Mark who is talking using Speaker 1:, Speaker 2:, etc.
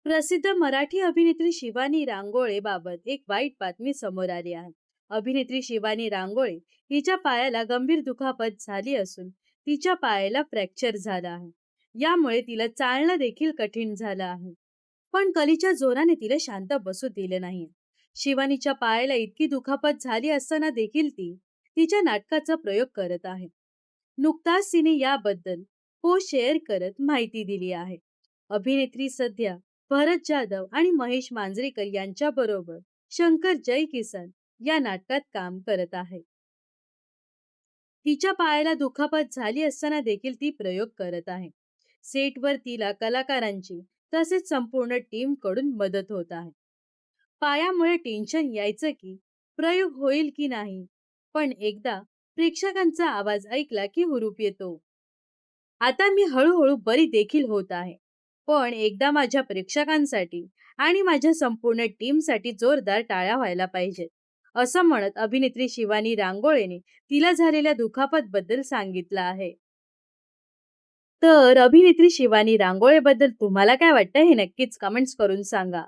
Speaker 1: प्रसिद्ध मराठी अभिनेत्री शिवानी रांगोळे बाबत एक वाईट बातमी समोर आली आहे. अभिनेत्री शिवानी रांगोळे हिच्या पायाला गंभीर दुखापत झाली असून तिच्या पायाला फ्रॅक्चर झाला आहे. यामुळे तिला चालणं देखील कठीण झालं आहे. पण कलीच्या जोराने तिला शांत बसू दिले नाही. शिवानीच्या पायाला इतकी दुखापत झाली असताना देखील ती तिच्या नाटकाचा प्रयोग करत आहे. नुकताच तिने याबद्दल पोस्ट शेअर करत माहिती दिली आहे. अभिनेत्री सध्या भरत जाधव आणि महेश मांजरेकर यांच्याबरोबर शंकर जय किसन या नाटकात काम करत आहे. तिच्या पायाला दुखापत झाली असताना देखील ती प्रयोग करत आहे. सेटवर तिला कलाकारांची तसेच संपूर्ण टीम कडून मदत होत आहे. पायामुळे टेन्शन यायचं की प्रयोग होईल की नाही, पण एकदा प्रेक्षकांचा आवाज ऐकला की हुरूप येतो. आता मी हळूहळू बरी देखील होत आहे. पण एकदा माझ्या प्रेक्षकांसाठी आणि माझ्या संपूर्ण टीमसाठी जोरदार टाळ्या व्हायला पाहिजेत, असं म्हणत अभिनेत्री शिवानी रांगोळेने तिला झालेल्या दुखापतबद्दल सांगितलं आहे. तर अभिनेत्री शिवानी रांगोळेबद्दल तुम्हाला काय वाटतं हे नक्कीच कमेंट्स करून सांगा.